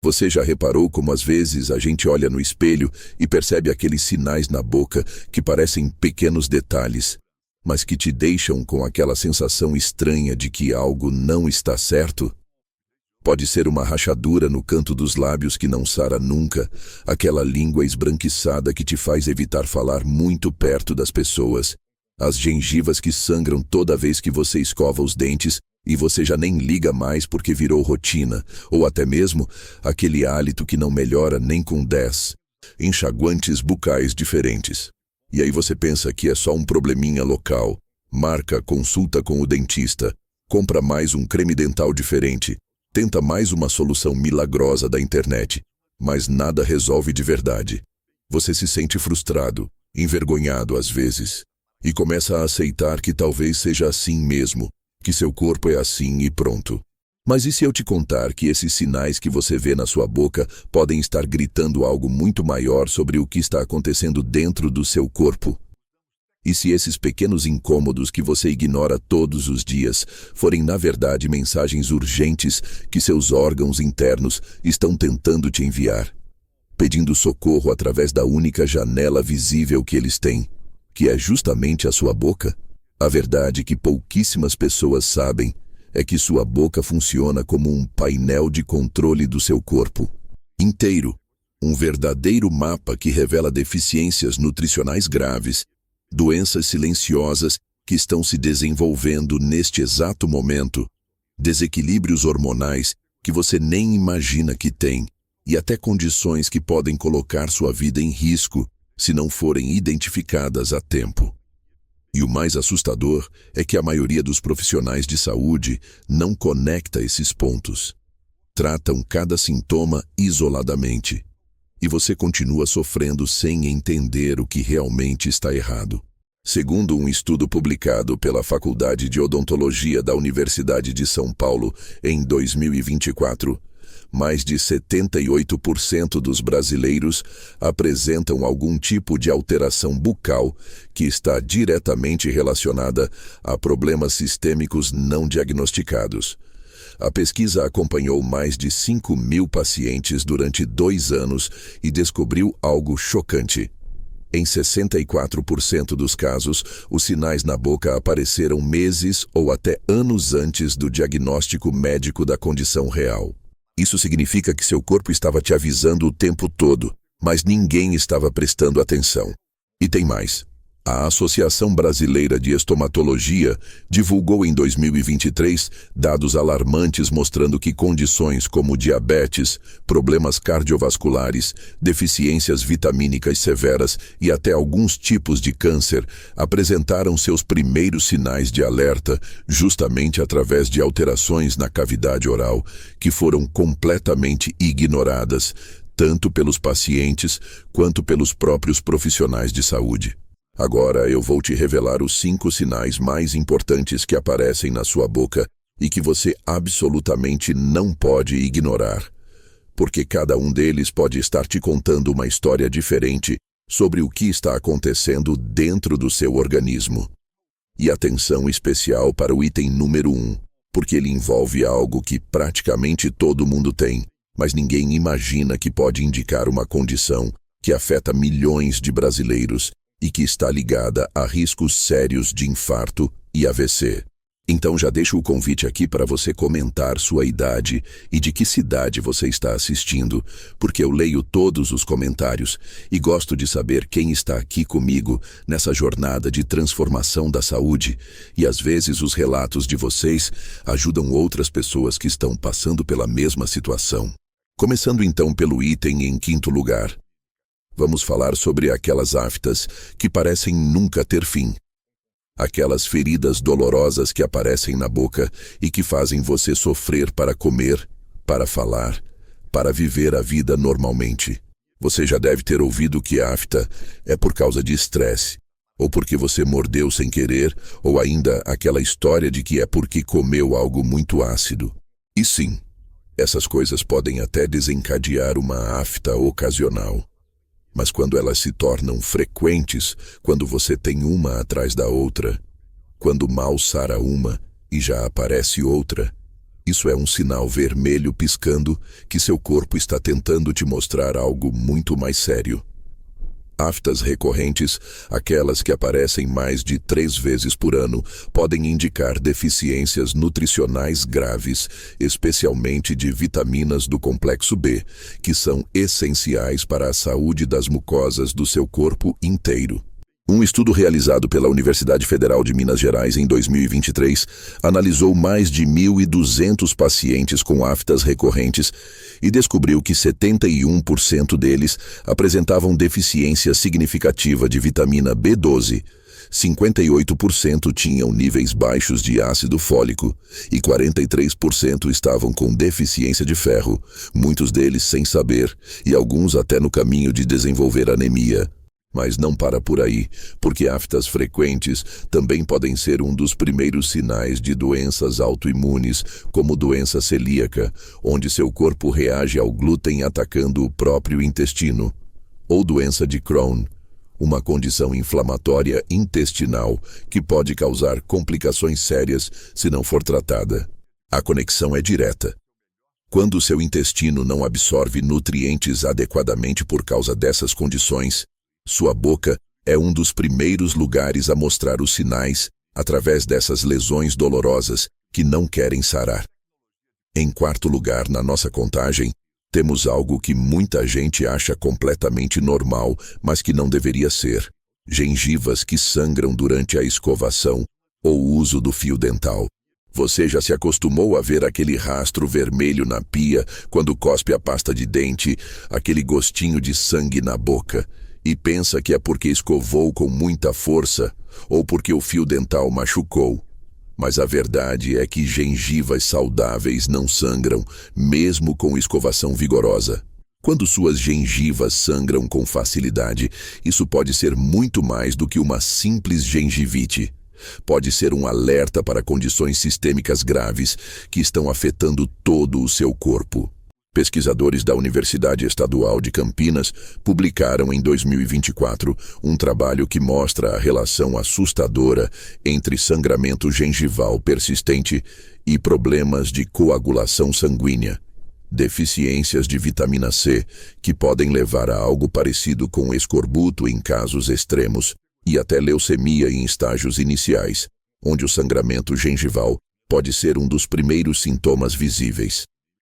Você já reparou como às vezes a gente olha no espelho e percebe aqueles sinais na boca que parecem pequenos detalhes, mas que te deixam com aquela sensação estranha de que algo não está certo? Pode ser uma rachadura no canto dos lábios que não sara nunca, aquela língua esbranquiçada que te faz evitar falar muito perto das pessoas, as gengivas que sangram toda vez que você escova os dentes e você já nem liga mais porque virou rotina, ou até mesmo aquele hálito que não melhora nem com 10 enxaguantes bucais diferentes. E aí você pensa que é só um probleminha local, marca consulta com o dentista, compra mais um creme dental diferente, tenta mais uma solução milagrosa da internet, mas nada resolve de verdade. Você se sente frustrado, envergonhado às vezes, e começa a aceitar que talvez seja assim mesmo, que seu corpo é assim e pronto. Mas e se eu te contar que esses sinais que você vê na sua boca podem estar gritando algo muito maior sobre o que está acontecendo dentro do seu corpo? E se esses pequenos incômodos que você ignora todos os dias forem na verdade mensagens urgentes que seus órgãos internos estão tentando te enviar, pedindo socorro através da única janela visível que eles têm, que é justamente a sua boca? A verdade que pouquíssimas pessoas sabem é que sua boca funciona como um painel de controle do seu corpo inteiro, um verdadeiro mapa que revela deficiências nutricionais graves, doenças silenciosas que estão se desenvolvendo neste exato momento, desequilíbrios hormonais que você nem imagina que tem, e até condições que podem colocar sua vida em risco se não forem identificadas a tempo. E o mais assustador é que a maioria dos profissionais de saúde não conecta esses pontos. Tratam cada sintoma isoladamente. E você continua sofrendo sem entender o que realmente está errado. Segundo um estudo publicado pela Faculdade de Odontologia da Universidade de São Paulo em 2024, mais de 78% dos brasileiros apresentam algum tipo de alteração bucal que está diretamente relacionada a problemas sistêmicos não diagnosticados. A pesquisa acompanhou mais de 5.000 pacientes durante 2 anos e descobriu algo chocante. Em 64% dos casos, os sinais na boca apareceram meses ou até anos antes do diagnóstico médico da condição real. Isso significa que seu corpo estava te avisando o tempo todo, mas ninguém estava prestando atenção. E tem mais. A Associação Brasileira de Estomatologia divulgou em 2023 dados alarmantes mostrando que condições como diabetes, problemas cardiovasculares, deficiências vitamínicas severas e até alguns tipos de câncer apresentaram seus primeiros sinais de alerta justamente através de alterações na cavidade oral que foram completamente ignoradas, tanto pelos pacientes quanto pelos próprios profissionais de saúde. Agora eu vou te revelar os 5 sinais mais importantes que aparecem na sua boca e que você absolutamente não pode ignorar, porque cada um deles pode estar te contando uma história diferente sobre o que está acontecendo dentro do seu organismo. E atenção especial para o item número 1, porque ele envolve algo que praticamente todo mundo tem, mas ninguém imagina que pode indicar uma condição que afeta milhões de brasileiros e que está ligada a riscos sérios de infarto e AVC. Então já deixo o convite aqui para você comentar sua idade e de que cidade você está assistindo, porque eu leio todos os comentários e gosto de saber quem está aqui comigo nessa jornada de transformação da saúde, e às vezes os relatos de vocês ajudam outras pessoas que estão passando pela mesma situação. Começando então pelo item em 5º lugar. Vamos falar sobre aquelas aftas que parecem nunca ter fim. Aquelas feridas dolorosas que aparecem na boca e que fazem você sofrer para comer, para falar, para viver a vida normalmente. Você já deve ter ouvido que afta é por causa de estresse, ou porque você mordeu sem querer, ou ainda aquela história de que é porque comeu algo muito ácido. E sim, essas coisas podem até desencadear uma afta ocasional. Mas quando elas se tornam frequentes, quando você tem uma atrás da outra, quando mal sara uma e já aparece outra, Isso é um sinal vermelho piscando que seu corpo está tentando te mostrar algo muito mais sério. Aftas recorrentes, aquelas que aparecem mais de 3 vezes por ano, podem indicar deficiências nutricionais graves, especialmente de vitaminas do complexo B, que são essenciais para a saúde das mucosas do seu corpo inteiro. Um estudo realizado pela Universidade Federal de Minas Gerais em 2023 analisou mais de 1.200 pacientes com aftas recorrentes e descobriu que 71% deles apresentavam deficiência significativa de vitamina B12, 58% tinham níveis baixos de ácido fólico e 43% estavam com deficiência de ferro, muitos deles sem saber e alguns até no caminho de desenvolver anemia. Mas não para por aí, porque aftas frequentes também podem ser um dos primeiros sinais de doenças autoimunes, como doença celíaca, onde seu corpo reage ao glúten atacando o próprio intestino, ou doença de Crohn, uma condição inflamatória intestinal que pode causar complicações sérias se não for tratada. A conexão é direta. Quando seu intestino não absorve nutrientes adequadamente por causa dessas condições, sua boca é um dos primeiros lugares a mostrar os sinais através dessas lesões dolorosas que não querem sarar. Em quarto lugar na nossa contagem, temos algo que muita gente acha completamente normal, mas que não deveria ser: gengivas que sangram durante a escovação ou o uso do fio dental. Você já se acostumou a ver aquele rastro vermelho na pia quando cospe a pasta de dente, aquele gostinho de sangue na boca, e pensa que é porque escovou com muita força ou porque o fio dental machucou. Mas a verdade é que gengivas saudáveis não sangram, mesmo com escovação vigorosa. Quando suas gengivas sangram com facilidade, isso pode ser muito mais do que uma simples gengivite. Pode ser um alerta para condições sistêmicas graves que estão afetando todo o seu corpo. Pesquisadores da Universidade Estadual de Campinas publicaram em 2024 um trabalho que mostra a relação assustadora entre sangramento gengival persistente e problemas de coagulação sanguínea, deficiências de vitamina C, que podem levar a algo parecido com escorbuto em casos extremos, e até leucemia em estágios iniciais, onde o sangramento gengival pode ser um dos primeiros sintomas visíveis.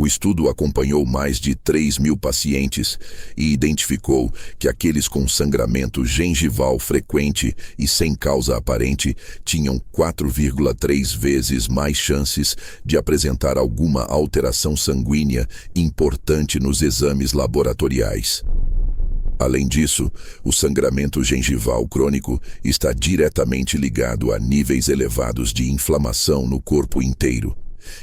O estudo acompanhou mais de 3.000 pacientes e identificou que aqueles com sangramento gengival frequente e sem causa aparente tinham 4,3 vezes mais chances de apresentar alguma alteração sanguínea importante nos exames laboratoriais. Além disso, o sangramento gengival crônico está diretamente ligado a níveis elevados de inflamação no corpo inteiro.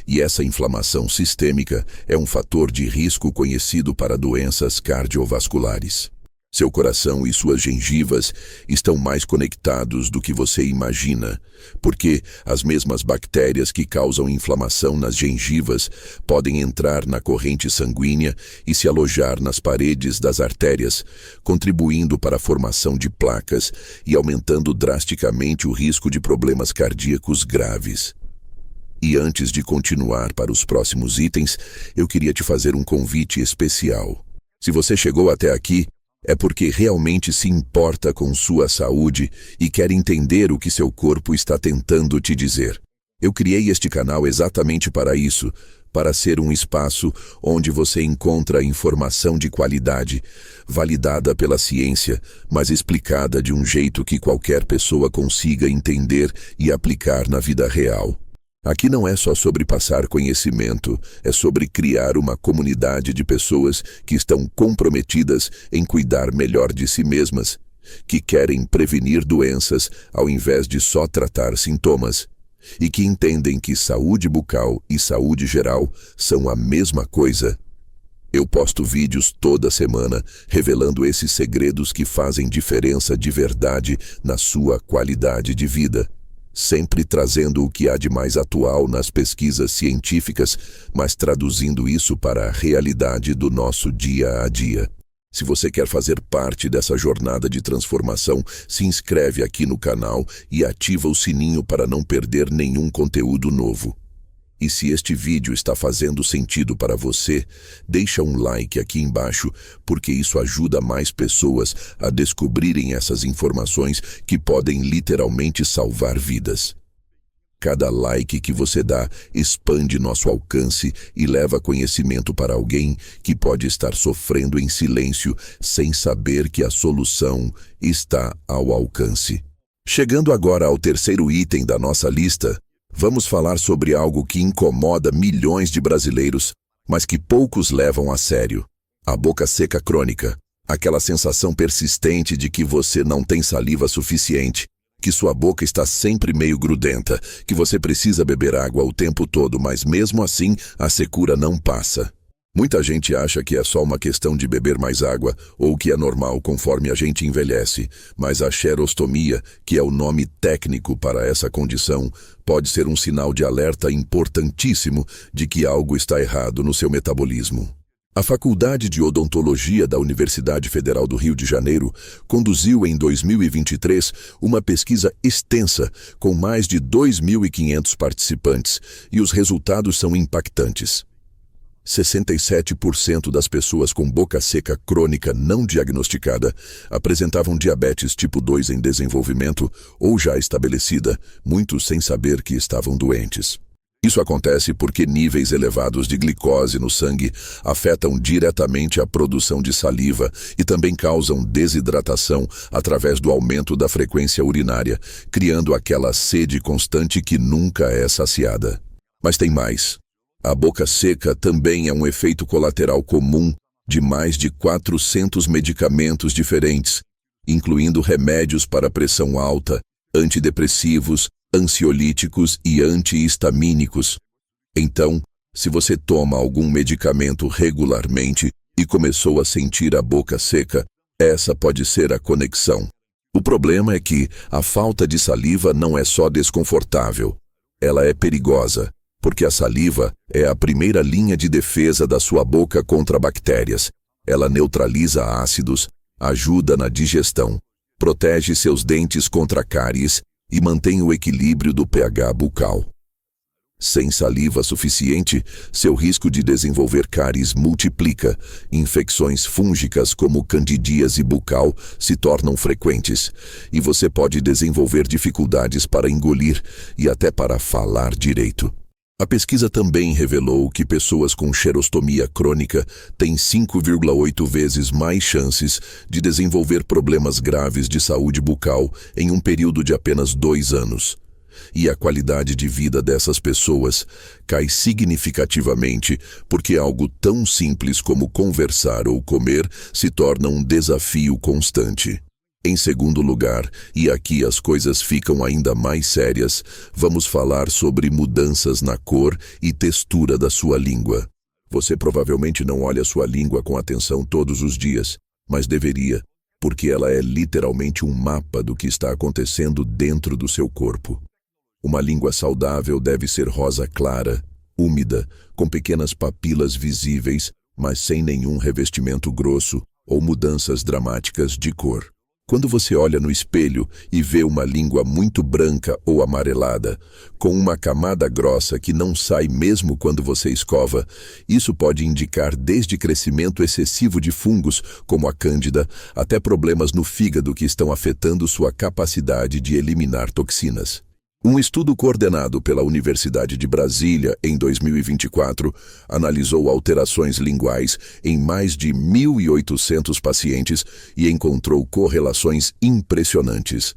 E essa inflamação sistêmica é um fator de risco conhecido para doenças cardiovasculares. Seu coração e suas gengivas estão mais conectados do que você imagina, porque as mesmas bactérias que causam inflamação nas gengivas podem entrar na corrente sanguínea e se alojar nas paredes das artérias, contribuindo para a formação de placas e aumentando drasticamente o risco de problemas cardíacos graves. E antes de continuar para os próximos itens, eu queria te fazer um convite especial. Se você chegou até aqui, é porque realmente se importa com sua saúde e quer entender o que seu corpo está tentando te dizer. Eu criei este canal exatamente para isso, para ser um espaço onde você encontra informação de qualidade, validada pela ciência, mas explicada de um jeito que qualquer pessoa consiga entender e aplicar na vida real. Aqui não é só sobre passar conhecimento, é sobre criar uma comunidade de pessoas que estão comprometidas em cuidar melhor de si mesmas, que querem prevenir doenças ao invés de só tratar sintomas, e que entendem que saúde bucal e saúde geral são a mesma coisa. Eu posto vídeos toda semana revelando esses segredos que fazem diferença de verdade na sua qualidade de vida. Sempre trazendo o que há de mais atual nas pesquisas científicas, mas traduzindo isso para a realidade do nosso dia a dia. Se você quer fazer parte dessa jornada de transformação, se inscreve aqui no canal e ativa o sininho para não perder nenhum conteúdo novo. E se este vídeo está fazendo sentido para você, deixa um like aqui embaixo, porque isso ajuda mais pessoas a descobrirem essas informações que podem literalmente salvar vidas. Cada like que você dá expande nosso alcance e leva conhecimento para alguém que pode estar sofrendo em silêncio sem saber que a solução está ao alcance. Chegando agora ao terceiro item da nossa lista, vamos falar sobre algo que incomoda milhões de brasileiros, mas que poucos levam a sério. A boca seca crônica. Aquela sensação persistente de que você não tem saliva suficiente, que sua boca está sempre meio grudenta, que você precisa beber água o tempo todo, mas mesmo assim a secura não passa. Muita gente acha que é só uma questão de beber mais água ou que é normal conforme a gente envelhece, mas a xerostomia, que é o nome técnico para essa condição, pode ser um sinal de alerta importantíssimo de que algo está errado no seu metabolismo. A Faculdade de Odontologia da Universidade Federal do Rio de Janeiro conduziu em 2023 uma pesquisa extensa com mais de 2.500 participantes e os resultados são impactantes. 67% das pessoas com boca seca crônica não diagnosticada apresentavam diabetes tipo 2 em desenvolvimento ou já estabelecida, muitos sem saber que estavam doentes. Isso acontece porque níveis elevados de glicose no sangue afetam diretamente a produção de saliva e também causam desidratação através do aumento da frequência urinária, criando aquela sede constante que nunca é saciada. Mas tem mais. A boca seca também é um efeito colateral comum de mais de 400 medicamentos diferentes, incluindo remédios para pressão alta, antidepressivos, ansiolíticos e antihistamínicos. Então, se você toma algum medicamento regularmente e começou a sentir a boca seca, essa pode ser a conexão. O problema é que a falta de saliva não é só desconfortável, ela é perigosa, porque a saliva é a primeira linha de defesa da sua boca contra bactérias. Ela neutraliza ácidos, ajuda na digestão, protege seus dentes contra cáries e mantém o equilíbrio do pH bucal. Sem saliva suficiente, seu risco de desenvolver cáries multiplica. Infecções fúngicas como candidíase bucal se tornam frequentes, e você pode desenvolver dificuldades para engolir e até para falar direito. A pesquisa também revelou que pessoas com xerostomia crônica têm 5,8 vezes mais chances de desenvolver problemas graves de saúde bucal em um período de apenas 2 anos. E a qualidade de vida dessas pessoas cai significativamente porque algo tão simples como conversar ou comer se torna um desafio constante. Em segundo lugar, e aqui as coisas ficam ainda mais sérias, vamos falar sobre mudanças na cor e textura da sua língua. Você provavelmente não olha sua língua com atenção todos os dias, mas deveria, porque ela é literalmente um mapa do que está acontecendo dentro do seu corpo. Uma língua saudável deve ser rosa clara, úmida, com pequenas papilas visíveis, mas sem nenhum revestimento grosso ou mudanças dramáticas de cor. Quando você olha no espelho e vê uma língua muito branca ou amarelada, com uma camada grossa que não sai mesmo quando você escova, isso pode indicar desde crescimento excessivo de fungos, como a cândida, até problemas no fígado que estão afetando sua capacidade de eliminar toxinas. Um estudo coordenado pela Universidade de Brasília em 2024 analisou alterações linguais em mais de 1.800 pacientes e encontrou correlações impressionantes.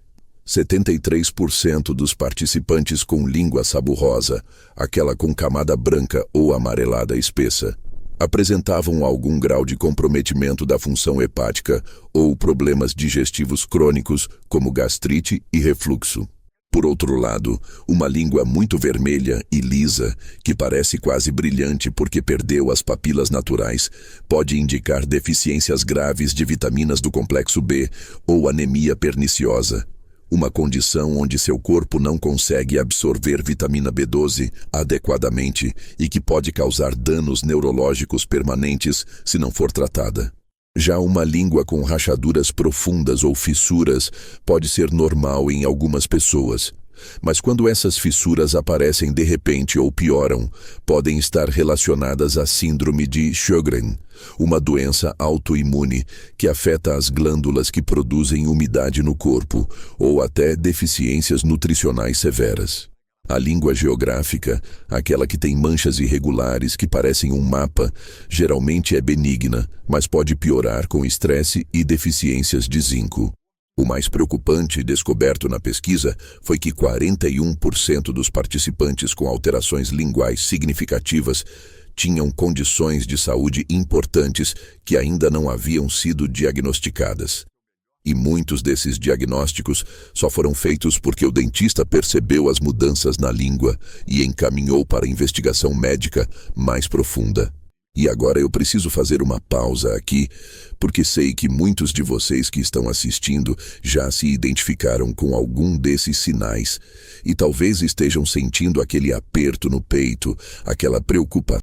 73% dos participantes com língua saburrosa, aquela com camada branca ou amarelada espessa, apresentavam algum grau de comprometimento da função hepática ou problemas digestivos crônicos, como gastrite e refluxo. Por outro lado, uma língua muito vermelha e lisa, que parece quase brilhante porque perdeu as papilas naturais, pode indicar deficiências graves de vitaminas do complexo B ou anemia perniciosa, uma condição onde seu corpo não consegue absorver vitamina B12 adequadamente e que pode causar danos neurológicos permanentes se não for tratada. Já uma língua com rachaduras profundas ou fissuras pode ser normal em algumas pessoas, Mas quando essas fissuras aparecem de repente ou pioram, podem estar relacionadas à síndrome de Sjögren, uma doença autoimune que afeta as glândulas que produzem umidade no corpo, ou até deficiências nutricionais severas. A língua geográfica, aquela que tem manchas irregulares que parecem um mapa, geralmente é benigna, mas pode piorar com estresse e deficiências de zinco. O mais preocupante descoberto na pesquisa foi que 41% dos participantes com alterações linguais significativas tinham condições de saúde importantes que ainda não haviam sido diagnosticadas. E muitos desses diagnósticos só foram feitos porque o dentista percebeu as mudanças na língua e encaminhou para investigação médica mais profunda. E agora eu preciso fazer uma pausa aqui, porque sei que muitos de vocês que estão assistindo já se identificaram com algum desses sinais e talvez estejam sentindo aquele aperto no peito, aquela preocupação